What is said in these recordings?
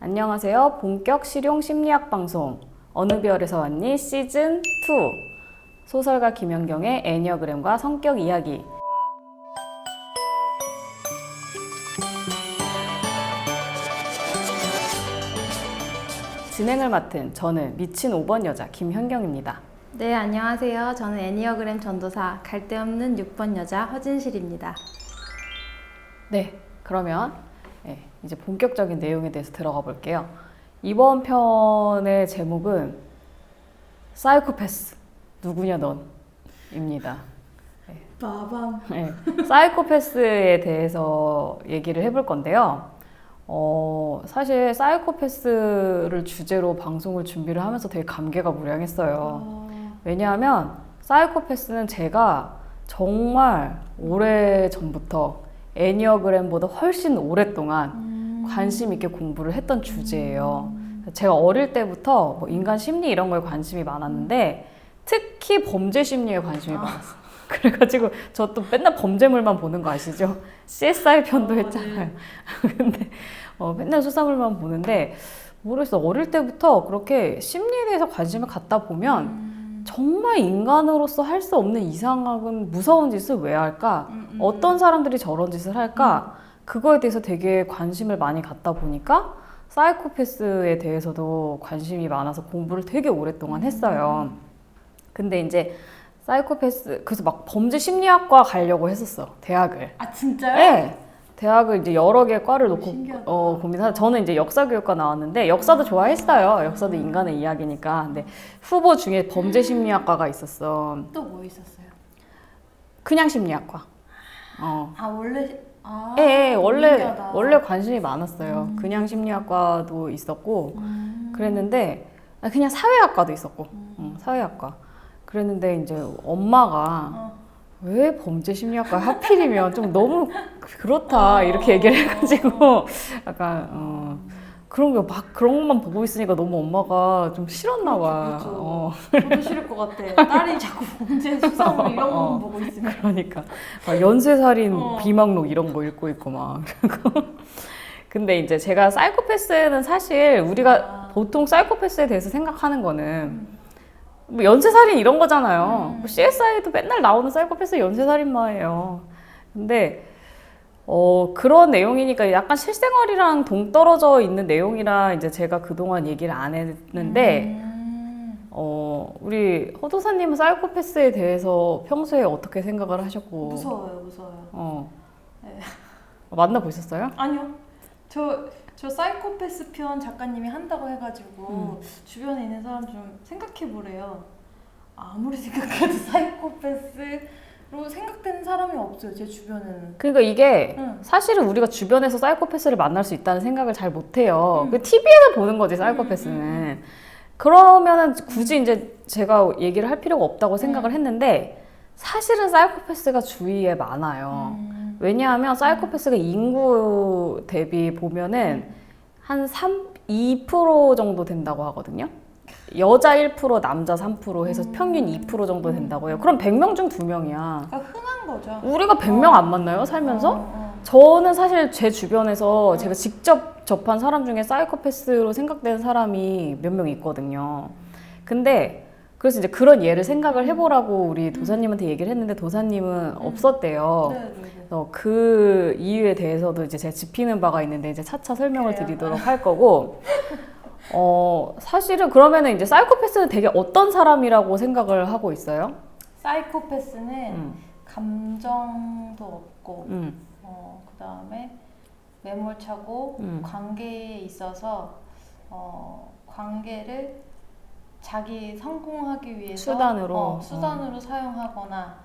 안녕하세요. 본격 실용 심리학 방송 어느 별에서 왔니 시즌 2 소설가 김연경의 애니어그램과 성격 이야기. 진행을 맡은 저는 미친 5번 여자 김현경입니다. 네, 안녕하세요. 저는 애니어그램 전도사 갈데없는 6번 여자 허진실입니다. 네, 그러면 이제 본격적인 내용에 대해서 들어가 볼게요. 이번 편의 제목은 사이코패스 누구냐 넌입니다. 빠밤. 네, 사이코패스에 대해서 얘기를 해볼 건데요. 사실 사이코패스를 주제로 방송을 준비를 하면서 되게 감개가 무량했어요. 왜냐하면 사이코패스는 제가 정말 오래 전부터 애니어그램보다 훨씬 오랫동안 관심 있게 공부를 했던 주제예요. 제가 어릴 때부터 뭐 인간 심리 이런 거에 관심이 많았는데 특히 범죄 심리에 관심이 많았어요. 그래가지고 저 또 맨날 범죄물만 보는 거 아시죠? CSI 편도 했잖아요. 근데 맨날 수사물만 보는데 모르겠어. 어릴 때부터 그렇게 심리에 대해서 관심을 갖다 보면 정말 인간으로서 할 수 없는 이상한 무서운 짓을 왜 할까? 어떤 사람들이 저런 짓을 할까? 그거에 대해서 되게 관심을 많이 갖다 보니까 사이코패스에 대해서도 관심이 많아서 공부를 되게 오랫동안 했어요. 근데 이제 사이코패스, 그래서 막 범죄 심리학과 가려고 했었어, 대학을. 아, 진짜요? 네. 대학을 이제 여러 개 과를 놓고 신기하다. 고민하다. 저는 이제 역사교육과 나왔는데 역사도 좋아했어요. 역사도 인간의 이야기니까. 근데 후보 중에 범죄 심리학과가 있었어. 또 뭐 있었어요? 그냥 심리학과. 예, 원래 관심이 많았어요. 그냥 심리학과도 있었고 그랬는데 그냥 사회학과도 있었고 사회학과. 그랬는데 이제 엄마가 왜 범죄 심리학과 하필이면 좀 너무 그렇다 이렇게 얘기를 해가지고 약간 그런 거 막 그런 것만 보고 있으니까 너무 엄마가 좀 싫었나 봐. 저도 싫을 것 같아. 딸이 자꾸 범죄 수사물 이런 거 보고 있으면. 그러니까 막 연쇄살인 비망록 이런 거 읽고 있고 막. 근데 이제 제가 사이코패스는 사실 우리가 보통 사이코패스에 대해서 생각하는 거는 뭐 연쇄살인 이런 거잖아요. 뭐 CSI도 맨날 나오는 사이코패스 연쇄살인마예요. 근데 그런 내용이니까 약간 실생활이랑 동떨어져 있는 내용이라 이제 제가 그동안 얘기를 안 했는데 우리 허도사님은 사이코패스에 대해서 평소에 어떻게 생각을 하셨고? 무서워요. 네. 만나보셨어요? 아니요. 저 사이코패스 편 작가님이 한다고 해가지고 주변에 있는 사람 좀 생각해보래요. 아무리 생각해도 사이코패스로 생각되는 사람이 없어요, 제 주변에는. 그러니까 이게 사실은 우리가 주변에서 사이코패스를 만날 수 있다는 생각을 잘 못해요. TV에서 보는 거지, 사이코패스는. 그러면은 굳이 이제 제가 얘기를 할 필요가 없다고 생각을 했는데 사실은 사이코패스가 주위에 많아요. 왜냐하면 사이코패스가 인구 대비 보면은 한 2% 정도 된다고 하거든요. 여자 1%, 남자 3% 해서 평균 2% 정도 된다고 해요. 그럼 100명 중 2명이야. 그러니까 흔한 거죠. 우리가 100명 안 만나요, 살면서? 저는 사실 제 주변에서 제가 직접 접한 사람 중에 사이코패스로 생각되는 사람이 몇 명 있거든요. 근데 그래서 이제 그런 예를 생각을 해보라고 우리 도사님한테 얘기를 했는데 도사님은 없었대요. 네. 그래서 그 이유에 대해서도 이제 제가 짚이는 바가 있는데 이제 차차 설명을 드리도록 할 거고 사실은 그러면은 이제 사이코패스는 되게 어떤 사람이라고 생각을 하고 있어요? 사이코패스는 감정도 없고 그 다음에 매몰차고 관계에 있어서 관계를 자기 성공하기 위해서 수단으로 사용하거나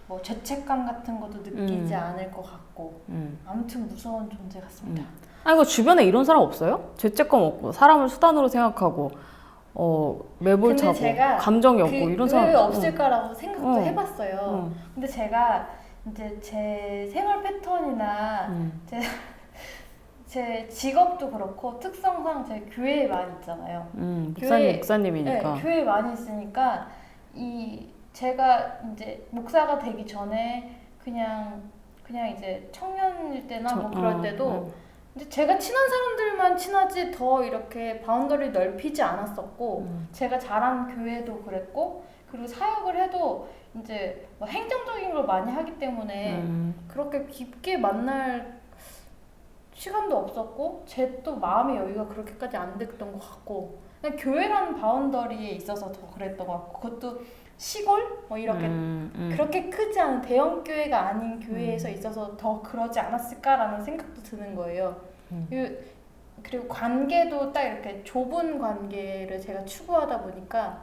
뭐 죄책감 같은 것도 느끼지 않을 것 같고 아무튼 무서운 존재 같습니다. 아니 그 주변에 이런 사람 없어요? 죄책감 없고 사람을 수단으로 생각하고 매몰차고 감정이 없고 이런 사람 왜 없을까라고 생각도 해봤어요. 근데 제가 이제 제 생활 패턴이나 제 직업도 그렇고 특성상 제 교회에 많이 있잖아요. 목사님이니까. 네, 교회에 많이 있으니까 제가 이제 목사가 되기 전에 그냥 이제 청년일 때나 뭐 그럴 때도 이제 제가 친한 사람들만 친하지 더 이렇게 바운더리 넓히지 않았었고 제가 자란 교회도 그랬고 그리고 사역을 해도 이제 뭐 행정적인 걸 많이 하기 때문에 그렇게 깊게 만날 시간도 없었고 제 또 마음의 여유가 그렇게까지 안 됐던 것 같고 그냥 교회라는 바운더리에 있어서 더 그랬던 것 같고 그것도 시골 뭐 이렇게 그렇게 크지 않은 대형 교회가 아닌 교회에서 있어서 더 그러지 않았을까라는 생각도 드는 거예요. 그리고 관계도 딱 이렇게 좁은 관계를 제가 추구하다 보니까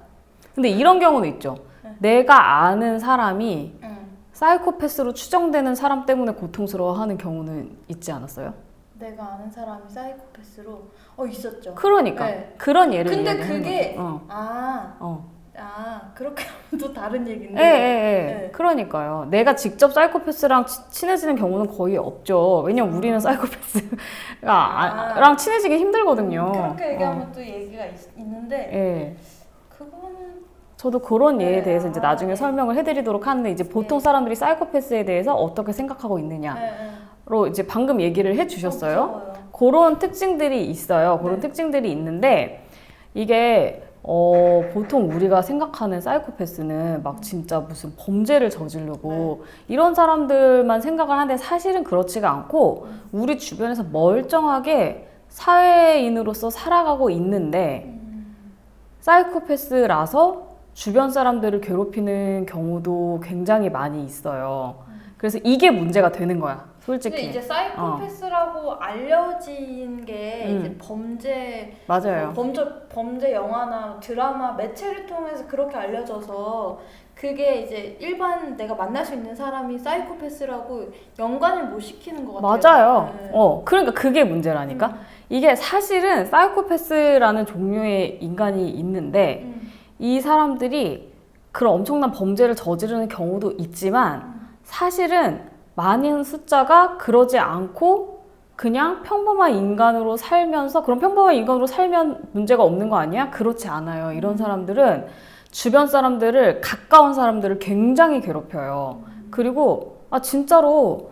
근데 이런 경우는 있죠. 내가 아는 사람이 응. 사이코패스로 추정되는 사람 때문에 고통스러워하는 경우는 있지 않았어요? 내가 아는 사람이 사이코패스로 있었죠. 그러니까 네. 그런 예를 근데 얘기하는 그게 거죠. 그렇게 하면 또 다른 얘기인데. 네. 그러니까요. 내가 직접 사이코패스랑 친해지는 경우는 거의 없죠. 왜냐면 우리는 사이코패스가 랑 친해지기 힘들거든요. 그렇게 얘기하면 또 얘기가 있는데 예. 그거는 저도 그런 예에 네. 대해서 이제 나중에 네. 설명을 해드리도록 하는데 이제 보통 사람들이 사이코패스에 대해서 어떻게 생각하고 있느냐로 이제 방금 얘기를 해주셨어요. 무서워요. 그런 특징들이 있어요. 그런 네. 특징들이 있는데 이게 보통 우리가 생각하는 사이코패스는 막 진짜 무슨 범죄를 저지르고 이런 사람들만 생각을 하는데 사실은 그렇지가 않고 우리 주변에서 멀쩡하게 사회인으로서 살아가고 있는데 사이코패스라서 주변 사람들을 괴롭히는 경우도 굉장히 많이 있어요. 그래서 이게 문제가 되는 거야, 솔직히. 근데 이제 사이코패스라고 알려진 게 이제 범죄 맞아요. 범죄 영화나 드라마 매체를 통해서 그렇게 알려져서 그게 이제 일반 내가 만날 수 있는 사람이 사이코패스라고 연관을 못 시키는 것 같아요. 맞아요. 네. 그러니까 그게 문제라니까. 이게 사실은 사이코패스라는 종류의 인간이 있는데 이 사람들이 그런 엄청난 범죄를 저지르는 경우도 있지만 사실은 많은 숫자가 그러지 않고 그냥 평범한 인간으로 살면서 그런 평범한 인간으로 살면 문제가 없는 거 아니야? 그렇지 않아요. 이런 사람들은 주변 사람들을 가까운 사람들을 굉장히 괴롭혀요. 그리고 진짜로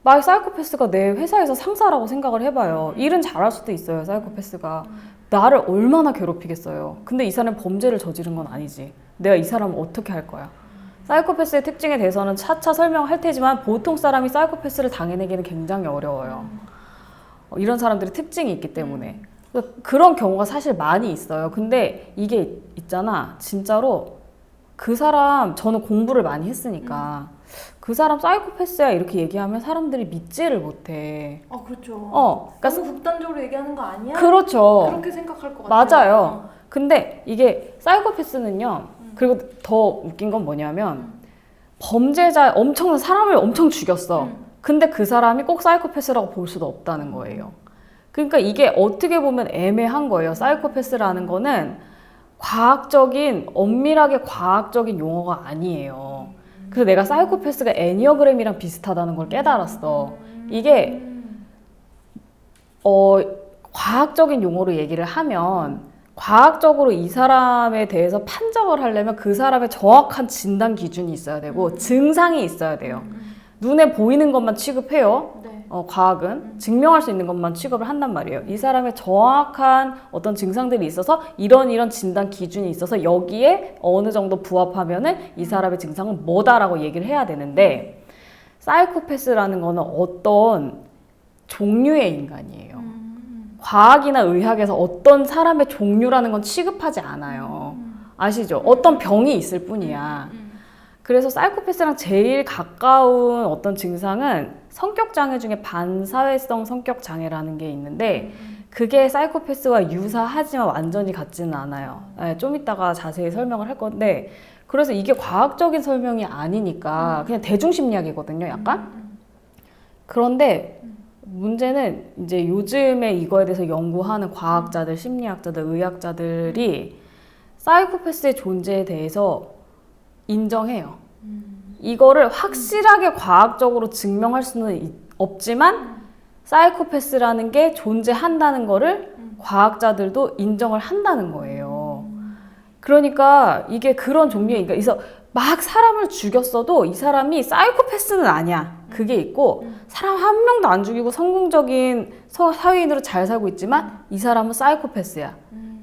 막 사이코패스가 내 회사에서 상사라고 생각을 해봐요. 일은 잘할 수도 있어요. 사이코패스가 나를 얼마나 괴롭히겠어요. 근데 이 사람이 범죄를 저지른 건 아니지. 내가 이 사람을 어떻게 할 거야? 사이코패스의 특징에 대해서는 차차 설명할 테지만 보통 사람이 사이코패스를 당해내기는 굉장히 어려워요. 이런 사람들의 특징이 있기 때문에. 그런 경우가 사실 많이 있어요. 근데 이게 있잖아. 진짜로 그 사람, 저는 공부를 많이 했으니까 그 사람 사이코패스야 이렇게 얘기하면 사람들이 믿지를 못해. 그렇죠. 그러니까 너무 극단적으로 얘기하는 거 아니야? 그렇죠. 그렇게 생각할 것 같아요. 맞아요. 근데 이게 사이코패스는요. 그리고 더 웃긴 건 뭐냐면 범죄자 엄청난 사람을 엄청 죽였어. 근데 그 사람이 꼭 사이코패스라고 볼 수도 없다는 거예요. 그러니까 이게 어떻게 보면 애매한 거예요. 사이코패스라는 거는 엄밀하게 과학적인 용어가 아니에요. 그래서 내가 사이코패스가 애니어그램이랑 비슷하다는 걸 깨달았어. 이게 과학적인 용어로 얘기를 하면 과학적으로 이 사람에 대해서 판정을 하려면 그 사람의 정확한 진단 기준이 있어야 되고 증상이 있어야 돼요. 눈에 보이는 것만 취급해요. 네. 과학은 증명할 수 있는 것만 취급을 한단 말이에요. 이 사람의 정확한 어떤 증상들이 있어서 이런 진단 기준이 있어서 여기에 어느 정도 부합하면은 이 사람의 증상은 뭐다라고 얘기를 해야 되는데 사이코패스라는 거는 어떤 종류의 인간이에요. 과학이나 의학에서 어떤 사람의 종류라는 건 취급하지 않아요. 아시죠? 어떤 병이 있을 뿐이야. 그래서 사이코패스랑 제일 가까운 어떤 증상은 성격장애 중에 반사회성 성격장애라는 게 있는데 그게 사이코패스와 유사하지만 완전히 같지는 않아요. 좀 이따가 자세히 설명을 할 건데 그래서 이게 과학적인 설명이 아니니까 그냥 대중심리학이거든요, 약간. 그런데 문제는 이제 요즘에 이거에 대해서 연구하는 과학자들, 심리학자들, 의학자들이 사이코패스의 존재에 대해서 인정해요. 이거를 확실하게 과학적으로 증명할 수는 없지만 사이코패스라는 게 존재한다는 거를 과학자들도 인정을 한다는 거예요. 그러니까 이게 그런 종류의 그래서 막 사람을 죽였어도 이 사람이 사이코패스는 아니야. 그게 있고 사람 한 명도 안 죽이고 성공적인 사회인으로 잘 살고 있지만 이 사람은 사이코패스야.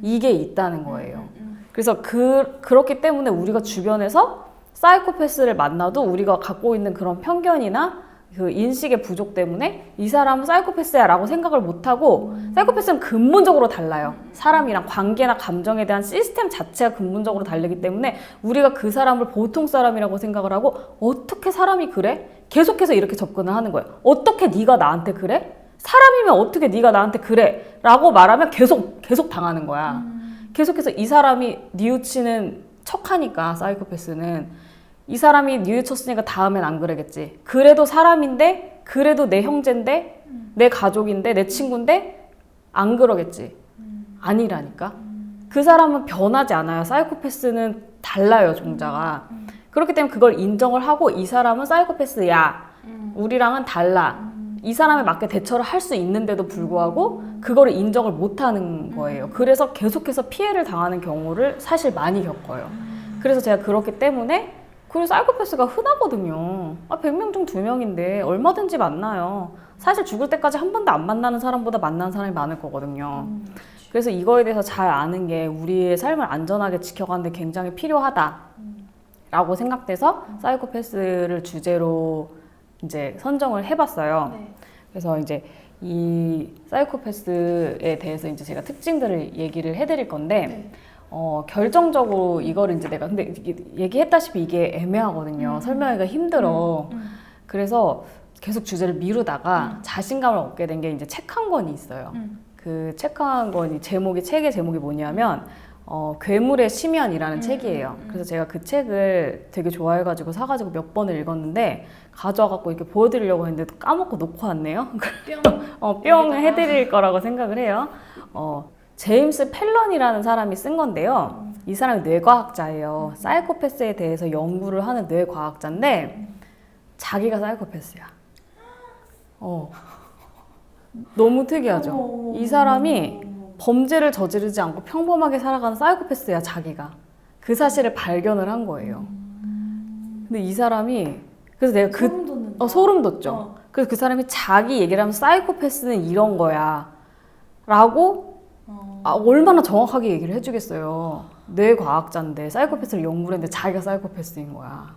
이게 있다는 거예요. 그래서 그렇기 때문에 우리가 주변에서 사이코패스를 만나도 우리가 갖고 있는 그런 편견이나 그 인식의 부족 때문에 이 사람은 사이코패스야 라고 생각을 못하고 사이코패스는 근본적으로 달라요. 사람이랑 관계나 감정에 대한 시스템 자체가 근본적으로 다르기 때문에 우리가 그 사람을 보통 사람이라고 생각을 하고 어떻게 사람이 그래? 계속해서 이렇게 접근을 하는 거예요. 어떻게 네가 나한테 그래? 사람이면 어떻게 네가 나한테 그래? 라고 말하면 계속 당하는 거야. 계속해서 이 사람이 뉘우치는 척하니까 사이코패스는 이 사람이 뉘우쳤으니까 다음엔 안 그러겠지. 그래도 사람인데, 그래도 내 형제인데, 내 가족인데, 내 친구인데 안 그러겠지. 아니라니까. 그 사람은 변하지 않아요. 사이코패스는 달라요, 종자가. 그렇기 때문에 그걸 인정을 하고 이 사람은 사이코패스야. 우리랑은 달라. 이 사람에 맞게 대처를 할 수 있는데도 불구하고 그거를 인정을 못 하는 거예요. 그래서 계속해서 피해를 당하는 경우를 사실 많이 겪어요. 그래서 제가 그렇기 때문에 그리고 사이코패스가 흔하거든요. 100명 중 2명인데 얼마든지 만나요. 사실 죽을 때까지 한 번도 안 만나는 사람보다 만나는 사람이 많을 거거든요. 그래서 이거에 대해서 잘 아는 게 우리의 삶을 안전하게 지켜가는 데 굉장히 필요하다라고 생각돼서 사이코패스를 주제로 이제 선정을 해봤어요. 네. 그래서 이제 이 사이코패스에 대해서 이제 제가 특징들을 얘기를 해드릴 건데 네. 결정적으로 이거를 이제 내가 근데 얘기했다시피 이게 애매하거든요. 설명하기가 힘들어. 그래서 계속 주제를 미루다가 자신감을 얻게 된 게 이제 책 한 권이 있어요. 그 책 한 권이 책의 제목이 뭐냐면 괴물의 심연이라는 책이에요. 그래서 제가 그 책을 되게 좋아해가지고 사가지고 몇 번을 읽었는데 가져와갖고 이렇게 보여드리려고 했는데 또 까먹고 놓고 왔네요. 뿅 해드릴 거라고 생각을 해요. 제임스 펠런이라는 사람이 쓴 건데요. 이 사람이 뇌과학자예요. 사이코패스에 대해서 연구를 하는 뇌과학자인데 자기가 사이코패스야. 너무 특이하죠. 이 사람이 범죄를 저지르지 않고 평범하게 살아가는 사이코패스야, 자기가. 그 사실을 발견을 한 거예요. 근데 이 사람이 그래서 내가 소름 돋는다. 소름 돋죠. 그래서 그 사람이 자기 얘기를 하면 사이코패스는 이런 거야 라고 얼마나 정확하게 얘기를 해주겠어요. 뇌과학자인데 사이코패스를 연구를 했는데 자기가 사이코패스인 거야.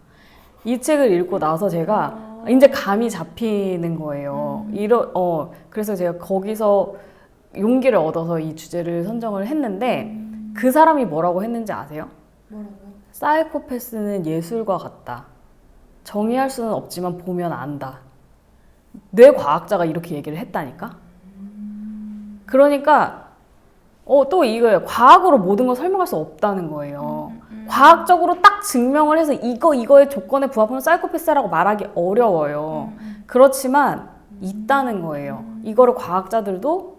이 책을 읽고 나서 제가 이제 감이 잡히는 거예요. 그래서 제가 거기서 용기를 얻어서 이 주제를 선정을 했는데 그 사람이 뭐라고 했는지 아세요? 뭐라고요? 사이코패스는 예술과 같다. 정의할 수는 없지만 보면 안다. 뇌과학자가 이렇게 얘기를 했다니까? 그러니까 또 이거예요. 과학으로 모든 걸 설명할 수 없다는 거예요. 과학적으로 딱 증명을 해서 이거의 조건에 부합하면 사이코패스라고 말하기 어려워요. 그렇지만 있다는 거예요. 이거를 과학자들도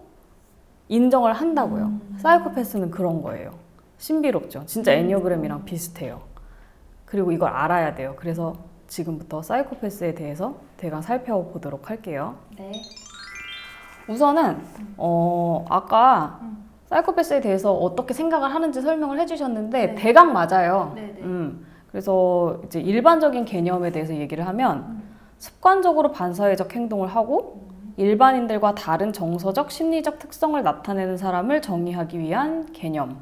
인정을 한다고요. 사이코패스는 그런 거예요. 신비롭죠. 진짜 애니어그램이랑 비슷해요. 그리고 이걸 알아야 돼요. 그래서 지금부터 사이코패스에 대해서 대강 살펴보도록 할게요. 네. 우선은 아까 사이코패스에 대해서 어떻게 생각을 하는지 설명을 해주셨는데 네. 대강 맞아요. 네네. 그래서 이제 일반적인 개념에 대해서 얘기를 하면 습관적으로 반사회적 행동을 하고 일반인들과 다른 정서적, 심리적 특성을 나타내는 사람을 정의하기 위한 개념.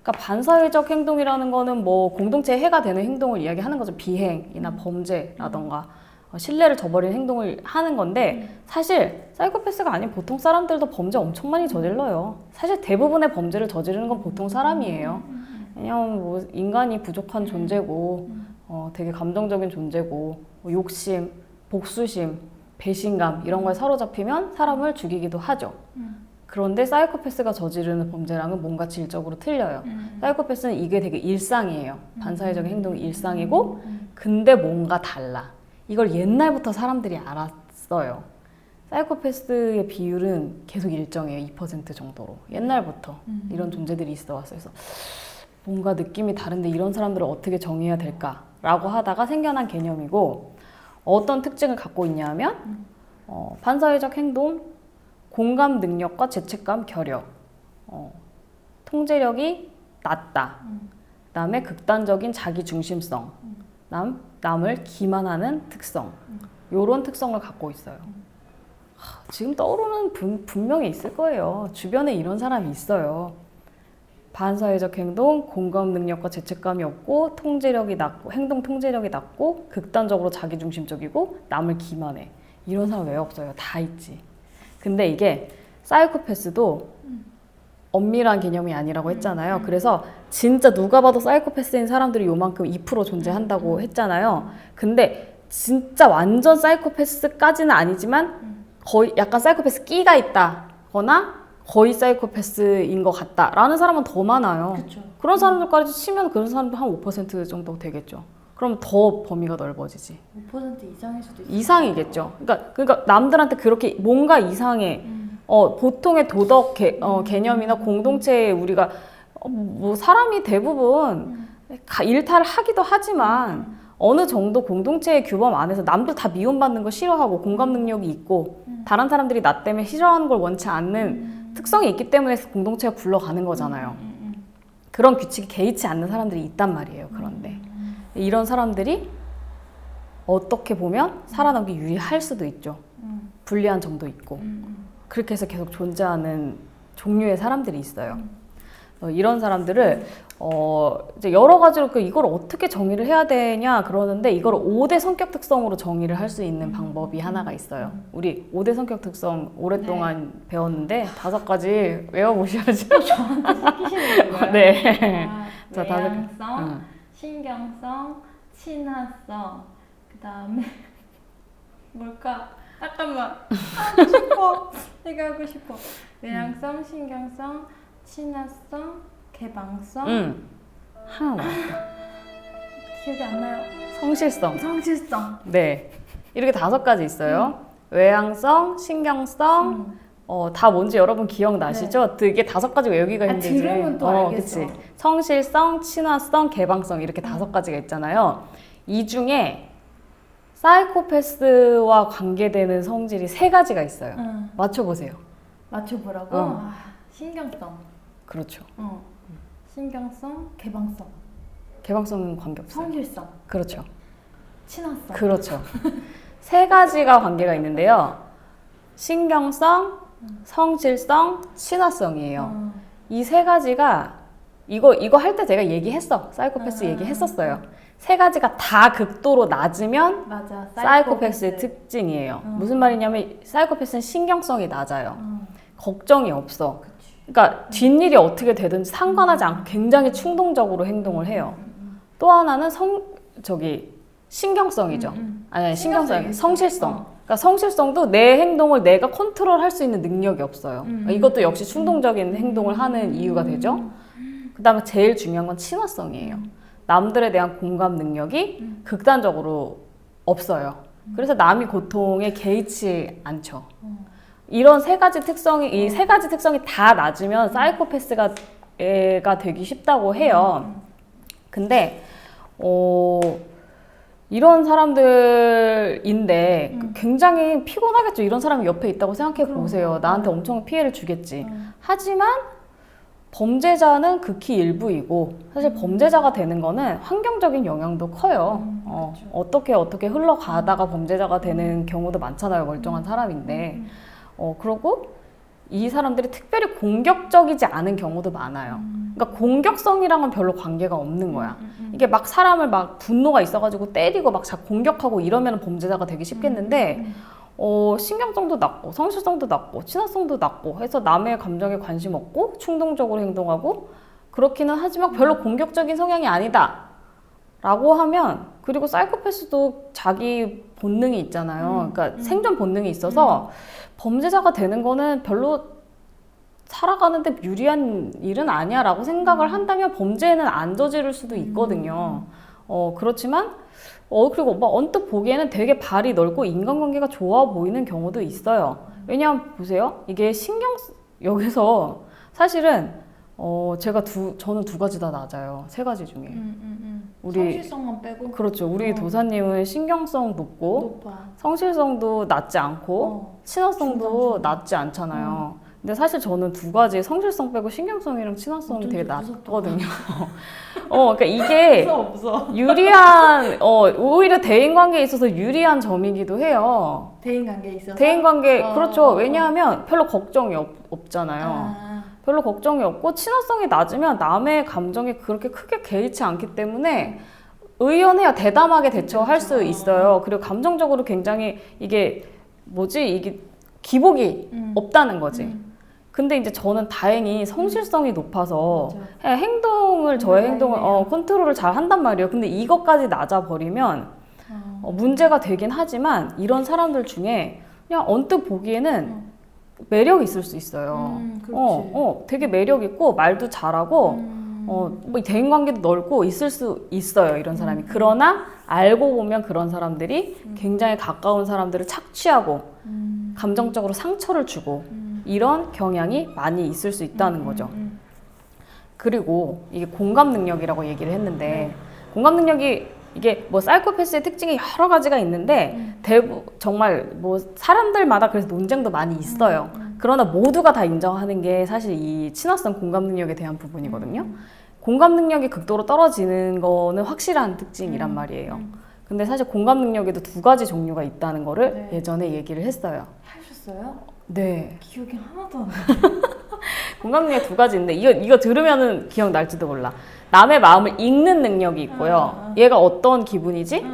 그러니까 반사회적 행동이라는 거는 뭐 공동체에 해가 되는 행동을 이야기하는 거죠. 비행이나 범죄라던가 신뢰를 저버리는 행동을 하는 건데 사실 사이코패스가 아닌 보통 사람들도 범죄 엄청 많이 저질러요. 사실 대부분의 범죄를 저지르는 건 보통 사람이에요. 왜냐면 뭐 인간이 부족한 존재고 되게 감정적인 존재고 뭐 욕심, 복수심, 배신감 이런 거에 사로잡히면 사람을 죽이기도 하죠. 그런데 사이코패스가 저지르는 범죄랑은 뭔가 질적으로 틀려요. 사이코패스는 이게 되게 일상이에요. 반사회적인 행동이 일상이고 근데 뭔가 달라. 이걸 옛날부터 사람들이 알았어요. 사이코패스의 비율은 계속 일정해요. 2% 정도로. 옛날부터 이런 존재들이 있어 왔어요. 그래서 뭔가 느낌이 다른데 이런 사람들을 어떻게 정의해야 될까라고 하다가 생겨난 개념이고 어떤 특징을 갖고 있냐면 반사회적 행동, 공감 능력과 죄책감, 결여, 통제력이 낮다. 그다음에 극단적인 자기 중심성, 남을 기만하는 특성, 요런 특성을 갖고 있어요. 지금 떠오르는 분명히 있을 거예요. 주변에 이런 사람이 있어요. 반사회적 행동, 공감 능력과 죄책감이 없고, 통제력이 낮고, 행동 통제력이 낮고, 극단적으로 자기중심적이고, 남을 기만해. 이런 사람 왜 없어요? 다 있지. 근데 이게 사이코패스도 엄밀한 개념이 아니라고 했잖아요. 그래서 진짜 누가 봐도 사이코패스인 사람들이 요만큼 2% 존재한다고 했잖아요. 근데 진짜 완전 사이코패스까지는 아니지만 거의 약간 사이코패스 끼가 있다거나 거의 사이코패스인 것 같다라는 사람은 더 많아요. 그쵸. 그런 사람들까지 치면 그런 사람도 한 5% 정도 되겠죠. 그럼 더 범위가 넓어지지. 5% 이상일 수도 있어요. 이상이겠죠. 그러니까 남들한테 그렇게 뭔가 이상해. 보통의 도덕 개념이나 공동체에 우리가 뭐 사람이 대부분 일탈을 하기도 하지만 어느 정도 공동체의 규범 안에서 남들 다 미움받는 거 싫어하고 공감 능력이 있고 다른 사람들이 나 때문에 싫어하는 걸 원치 않는 특성이 있기 때문에 공동체가 굴러가는 거잖아요. 그런 규칙이 개의치 않는 사람들이 있단 말이에요. 그런데 이런 사람들이 어떻게 보면 살아남기 유리할 수도 있죠. 불리한 점도 있고. 그렇게 해서 계속 존재하는 종류의 사람들이 있어요. 이런 사람들을 이제 여러 가지로 이걸 어떻게 정의를 해야 되냐 그러는데 이걸 5대 성격 특성으로 정의를 할 수 있는 방법이 하나가 있어요. 우리 5대 성격 특성 오랫동안 배웠는데 5가지 외워보셔야죠. 저한테 시키시는 거예요? 네. 자, 자, 외향성, 신경성, 친화성, 그 다음에 뭘까? 잠깐만 하고 싶어. 내가 하고 싶어. 외향성, 신경성, 친화성, 개방성. 하나 나왔다. 기억이 안 나요. 성실성. 성실성. 네. 이렇게 5가지 있어요. 외향성, 신경성, 다 뭔지 여러분 기억나시죠? 이게 5가지 외우기가 힘들지. 들으면 또 알겠어. 그치. 성실성, 친화성, 개방성 이렇게 5가지가 있잖아요. 이 중에 사이코패스와 관계되는 성질이 3가지가 있어요. 맞춰보세요. 맞춰보라고? 신경성. 그렇죠. 신경성, 개방성. 개방성은 관계없어요. 성실성. 그렇죠. 친화성. 그렇죠. 3가지가 관계가 있는데요. 신경성, 성실성, 친화성이에요. 이 3가지가 이거 할 때 제가 얘기했어. 사이코패스 얘기했었어요. 3가지가 다 극도로 낮으면 맞아. 사이코패스의 특징이에요. 무슨 말이냐면 사이코패스는 신경성이 낮아요. 걱정이 없어. 그러니까 뒷일이 어떻게 되든지 상관하지 않고 굉장히 충동적으로 행동을 해요. 또 하나는 신경성이죠. 아니, 신경성, 성실성. 그러니까 성실성도 내 행동을 내가 컨트롤할 수 있는 능력이 없어요. 이것도 역시 충동적인 행동을 하는 이유가 되죠. 그 다음에 제일 중요한 건 친화성이에요. 남들에 대한 공감 능력이 극단적으로 없어요. 그래서 남이 고통에 개의치 않죠. 이런 3가지 특성이, 이 3가지 특성이 다 낮으면 사이코패스가 되기 쉽다고 해요. 근데, 이런 사람들인데 굉장히 피곤하겠죠. 이런 사람이 옆에 있다고 생각해 보세요. 나한테 엄청 피해를 주겠지. 하지만 범죄자는 극히 일부이고 사실 범죄자가 되는 거는 환경적인 영향도 커요. 어떻게 흘러가다가 범죄자가 되는 경우도 많잖아요. 멀쩡한 사람인데. 그리고 이 사람들이 특별히 공격적이지 않은 경우도 많아요. 그러니까 공격성이랑은 별로 관계가 없는 거야. 이게 막 사람을 막 분노가 있어가지고 때리고 막 공격하고 이러면 범죄자가 되기 쉽겠는데 신경성도 낮고 성실성도 낮고 친화성도 낮고 해서 남의 감정에 관심 없고 충동적으로 행동하고 그렇기는 하지만 별로 공격적인 성향이 아니다 라고 하면 그리고 사이코패스도 자기 본능이 있잖아요. 그러니까 생존 본능이 있어서 범죄자가 되는 거는 별로 살아가는데 유리한 일은 아니야 라고 생각을 한다면 범죄는 안 저지를 수도 있거든요. 그렇지만 그리고 막 언뜻 보기에는 되게 발이 넓고 인간관계가 좋아 보이는 경우도 있어요. 왜냐하면 보세요. 이게 여기서 사실은 저는 2가지 다 낮아요. 3가지 중에. 성실성만 빼고? 그렇죠. 우리 도사님은 신경성 높고 높아. 성실성도 낮지 않고 친화성도 낮지 않잖아요. 근데 사실 저는 두 가지 성실성 빼고 신경성이랑 친화성이 되게 낮거든요. 그러니까 이게 무서워. 유리한, 오히려 대인관계에 있어서 유리한 점이기도 해요. 대인관계에 있어서? 대인관계, 그렇죠. 왜냐하면 별로 걱정이 없잖아요. 아. 별로 걱정이 없고 친화성이 낮으면 남의 감정에 그렇게 크게 개의치 않기 때문에 의연해야 대담하게 대처할 수 있어요. 그리고 감정적으로 굉장히 이게 기복이 없다는 거지. 근데 이제 저는 다행히 성실성이 높아서 맞아. 저의 행동을 컨트롤을 잘 한단 말이에요. 근데 이것까지 낮아버리면 문제가 되긴 하지만 이런 사람들 중에 그냥 언뜻 보기에는 매력이 있을 수 있어요. 되게 매력 있고 말도 잘하고 뭐 대인관계도 넓고 있을 수 있어요. 이런 사람이. 그러나 알고 보면 그런 사람들이 굉장히 가까운 사람들을 착취하고 감정적으로 상처를 주고 이런 경향이 많이 있을 수 있다는 거죠. 그리고 이게 공감 능력이라고 얘기를 했는데 공감 능력이 이게 뭐 사이코패스의 특징이 여러 가지가 있는데 정말 뭐 사람들마다 그래서 논쟁도 많이 있어요. 그러나 모두가 다 인정하는 게 사실 이 친화성 공감 능력에 대한 부분이거든요. 공감 능력이 극도로 떨어지는 거는 확실한 특징이란 말이에요. 근데 사실 공감 능력에도 두 가지 종류가 있다는 거를 예전에 얘기를 했어요. 하셨어요? 네. 기억이 하나도 안 나. 공감 능력 두 가지 있는데 이거 들으면은 기억날지도 몰라. 남의 마음을 읽는 능력이 있고요. 얘가 어떤 기분이지?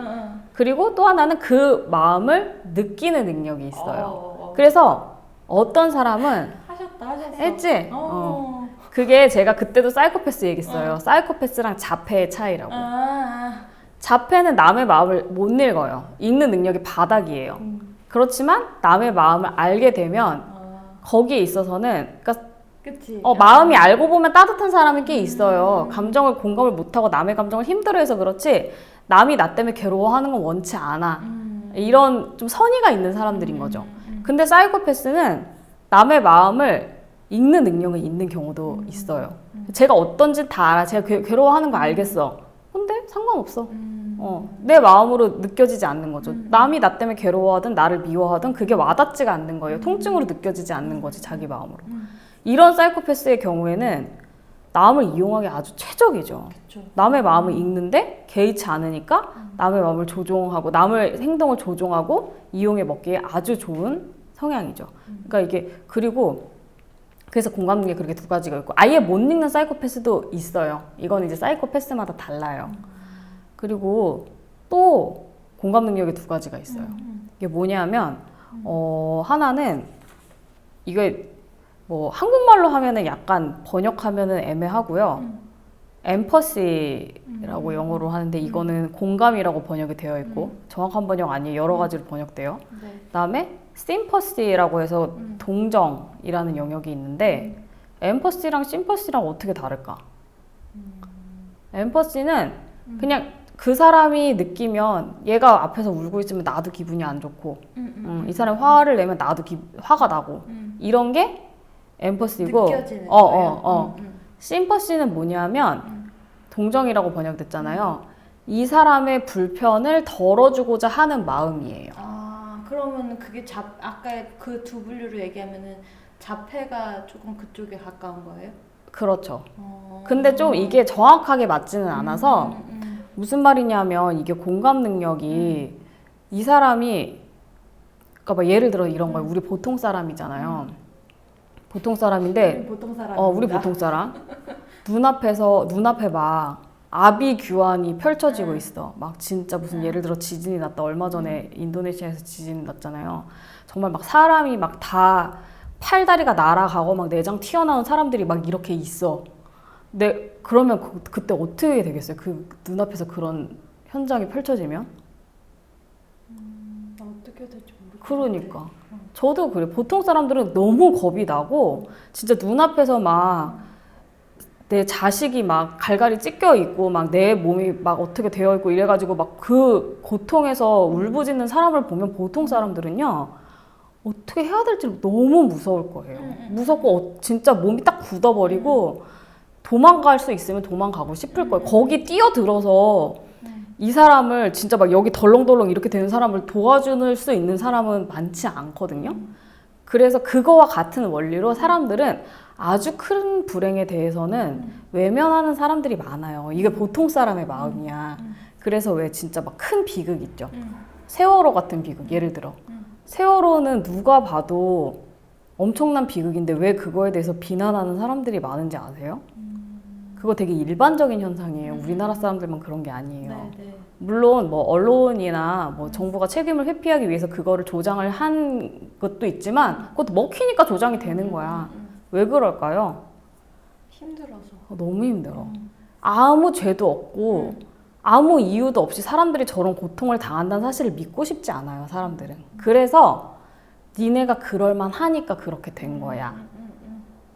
그리고 또 하나는 그 마음을 느끼는 능력이 있어요. 그래서 어떤 사람은 하셨어. 했지? 그게 제가 그때도 사이코패스 얘기했어요. 사이코패스랑 자폐의 차이라고. 자폐는 남의 마음을 못 읽어요. 읽는 능력이 바닥이에요. 그렇지만 남의 마음을 알게 되면 거기에 있어서는 그러니까 그치. 마음이 알고 보면 따뜻한 사람이 꽤 있어요. 감정을 공감을 못하고 남의 감정을 힘들어해서 그렇지 남이 나 때문에 괴로워하는 건 원치 않아. 이런 좀 선의가 있는 사람들인 거죠. 근데 사이코패스는 남의 마음을 읽는 능력이 있는 경우도 있어요. 제가 어떤지 다 알아. 제가 괴로워하는 거 알겠어. 근데 상관없어. 내 마음으로 느껴지지 않는 거죠. 남이 나 때문에 괴로워하든 나를 미워하든 그게 와닿지가 않는 거예요. 통증으로 느껴지지 않는 거지, 자기 마음으로. 이런 사이코패스의 경우에는 남을 이용하기 아주 최적이죠. 그쵸. 남의 마음을 읽는데 개의치 않으니까 남의 마음을 조종하고 남의 행동을 조종하고 이용해 먹기에 아주 좋은 성향이죠. 그러니까 이게 그래서 공감 능력이 그렇게 두 가지가 있고 아예 못 읽는 사이코패스도 있어요. 이건 이제 사이코패스마다 달라요. 그리고 또 공감 능력이 두 가지가 있어요. 이게 뭐냐면 하나는 이게 뭐 한국말로 하면은 약간 번역하면은 애매하고요. 엠퍼시라고 영어로 하는데 이거는 공감이라고 번역이 되어 있고 정확한 번역 아니에요. 여러 가지로 번역돼요. 그다음에 심퍼시라고 해서 동정이라는 영역이 있는데 엠퍼시랑 심퍼시랑 어떻게 다를까? 엠퍼시는 그냥 그 사람이 느끼면 얘가 앞에서 울고 있으면 나도 기분이 안 좋고 이 사람이 화를 내면 나도 화가 나고 이런 게 엠퍼시고 느껴지는 거예요? 심퍼시는 뭐냐면 동정이라고 번역됐잖아요. 이 사람의 불편을 덜어주고자 하는 마음이에요. 그러면 그게 아까 그 두 분류로 얘기하면은 자폐가 조금 그쪽에 가까운 거예요? 그렇죠. 근데 좀 이게 정확하게 맞지는 않아서 무슨 말이냐면 이게 공감 능력이 이 사람이 그러니까 막 예를 들어 이런 거예요. 우리 보통 사람이잖아요. 보통 사람인데 우리 보통 사람 눈앞에 막 아비규환이 펼쳐지고 있어. 막 진짜 무슨 예를 들어 지진이 났다. 얼마 전에 인도네시아에서 지진이 났잖아요. 정말 막 사람이 막 다 팔다리가 날아가고 막 내장 튀어나온 사람들이 막 이렇게 있어. 그러면 그때 어떻게 되겠어요? 그 눈앞에서 그런 현장이 펼쳐지면? 어떻게 될지 모르겠는데. 그러니까. 저도 그래. 보통 사람들은 너무 겁이 나고 진짜 눈앞에서 막 내 자식이 막 갈갈이 찢겨 있고 막 내 몸이 막 어떻게 되어 있고 이래가지고 막 그 고통에서 울부짖는 사람을 보면 보통 사람들은요 어떻게 해야 될지 너무 무서울 거예요. 무섭고 진짜 몸이 딱 굳어버리고 도망갈 수 있으면 도망가고 싶을 거예요. 거기 뛰어들어서 이 사람을 진짜 막 여기 덜렁덜렁 이렇게 되는 사람을 도와줄 수 있는 사람은 많지 않거든요. 그래서 그거와 같은 원리로 사람들은 아주 큰 불행에 대해서는 외면하는 사람들이 많아요. 이게 보통 사람의 마음이야. 그래서 왜 진짜 막 큰 비극 있죠. 세월호 같은 비극, 예를 들어. 세월호는 누가 봐도 엄청난 비극인데 왜 그거에 대해서 비난하는 사람들이 많은지 아세요? 그거 되게 일반적인 현상이에요. 우리나라 사람들만 그런 게 아니에요. 네, 네. 물론 뭐 언론이나 뭐 정부가 책임을 회피하기 위해서 그거를 조장을 한 것도 있지만 그것도 먹히니까 조장이 되는 거야. 왜 그럴까요? 힘들어서. 너무 힘들어. 아무 죄도 없고 아무 이유도 없이 사람들이 저런 고통을 당한다는 사실을 믿고 싶지 않아요, 사람들은. 그래서 니네가 그럴만 하니까 그렇게 된 거야.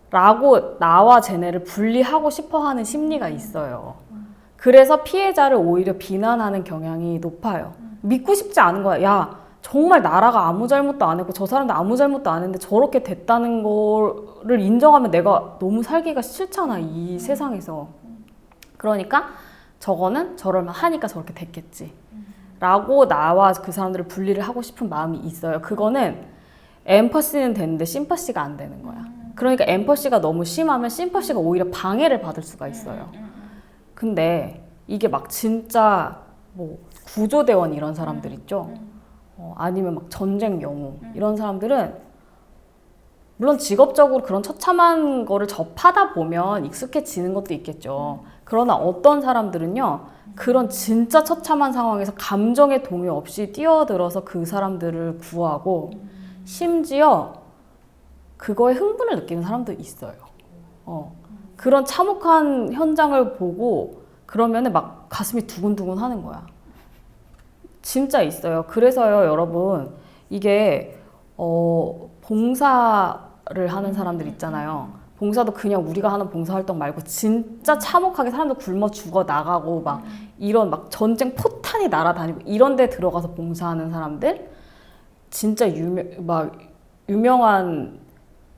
라고 나와 쟤네를 분리하고 싶어 하는 심리가 있어요. 그래서 피해자를 오히려 비난하는 경향이 높아요. 믿고 싶지 않은 거야. 야, 정말 나라가 아무 잘못도 안 했고 저 사람도 아무 잘못도 안 했는데 저렇게 됐다는 거를 인정하면 내가 너무 살기가 싫잖아, 이 세상에서. 그러니까 저거는 저럴만 하니까 저렇게 됐겠지. 라고 나와 그 사람들을 분리를 하고 싶은 마음이 있어요. 그거는 엠퍼시는 되는데 심퍼시가 안 되는 거야. 그러니까 엠퍼시가 너무 심하면 심퍼시가 오히려 방해를 받을 수가 있어요. 근데 이게 막 진짜 뭐 구조대원 이런 사람들 있죠. 아니면 막 전쟁 영웅 이런 사람들은 물론 직업적으로 그런 처참한 거를 접하다 보면 익숙해지는 것도 있겠죠. 그러나 어떤 사람들은요, 그런 진짜 처참한 상황에서 감정의 동요 없이 뛰어들어서 그 사람들을 구하고 심지어 그거에 흥분을 느끼는 사람도 있어요. 그런 참혹한 현장을 보고 그러면은 막 가슴이 두근두근 하는 거야. 진짜 있어요. 그래서요, 여러분, 이게 봉사를 하는 사람들 있잖아요. 봉사도 그냥 우리가 하는 봉사활동 말고 진짜 참혹하게 사람들 굶어 죽어 나가고 막 이런 막 전쟁 포탄이 날아다니고 이런 데 들어가서 봉사하는 사람들 진짜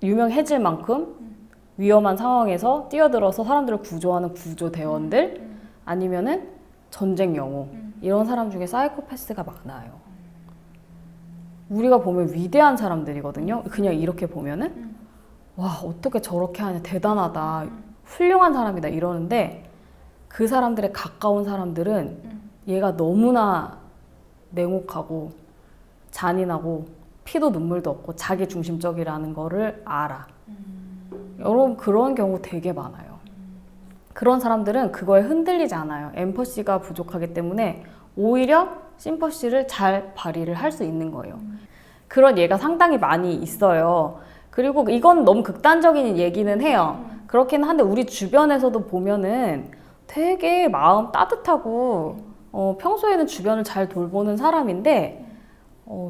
유명해질 만큼 위험한 상황에서 뛰어들어서 사람들을 구조하는 구조대원들 아니면은 전쟁 영웅 이런 사람 중에 사이코패스가 많아요. 우리가 보면 위대한 사람들이거든요. 그냥 이렇게 보면은 와, 어떻게 저렇게 하냐, 대단하다, 훌륭한 사람이다 이러는데 그 사람들의 가까운 사람들은 얘가 너무나 냉혹하고 잔인하고 피도 눈물도 없고 자기 중심적이라는 거를 알아. 여러분 그런 경우 되게 많아요. 그런 사람들은 그거에 흔들리지 않아요. 엠퍼시가 부족하기 때문에 오히려 심퍼시를 잘 발휘를 할 수 있는 거예요. 그런 예가 상당히 많이 있어요. 그리고 이건 너무 극단적인 얘기는 해요. 그렇긴 한데 우리 주변에서도 보면은 되게 마음 따뜻하고 평소에는 주변을 잘 돌보는 사람인데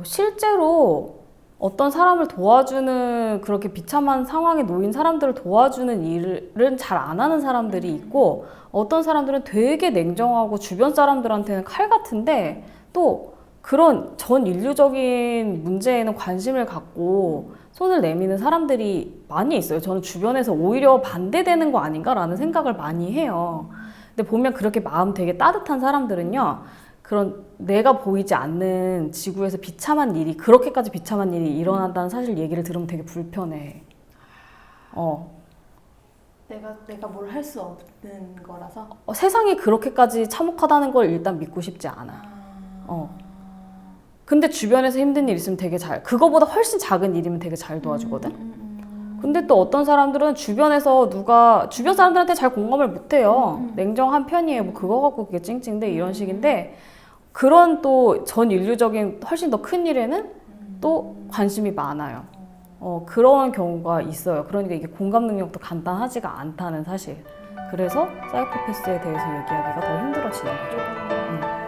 실제로 어떤 사람을 도와주는 그렇게 비참한 상황에 놓인 사람들을 도와주는 일은 잘 안 하는 사람들이 있고 어떤 사람들은 되게 냉정하고 주변 사람들한테는 칼 같은데 또 그런 전 인류적인 문제에는 관심을 갖고 손을 내미는 사람들이 많이 있어요. 저는 주변에서 오히려 반대되는 거 아닌가라는 생각을 많이 해요. 근데 보면 그렇게 마음 되게 따뜻한 사람들은요. 그런 내가 보이지 않는 지구에서 비참한 일이 그렇게까지 비참한 일이 일어난다는 사실 얘기를 들으면 되게 불편해. 내가 뭘 할 수 없는 거라서. 세상이 그렇게까지 참혹하다는 걸 일단 믿고 싶지 않아. 근데 주변에서 힘든 일 있으면 되게 그거보다 훨씬 작은 일이면 되게 잘 도와주거든. 근데 또 어떤 사람들은 주변 사람들한테 잘 공감을 못 해요. 냉정한 편이에요. 뭐 그거 갖고 그게 찡찡대 이런 식인데 그런 또 전 인류적인 훨씬 더 큰 일에는 또 관심이 많아요. 그런 경우가 있어요. 그러니까 이게 공감 능력도 간단하지가 않다는 사실. 그래서 사이코패스에 대해서 얘기하기가 더 힘들어지는 거죠.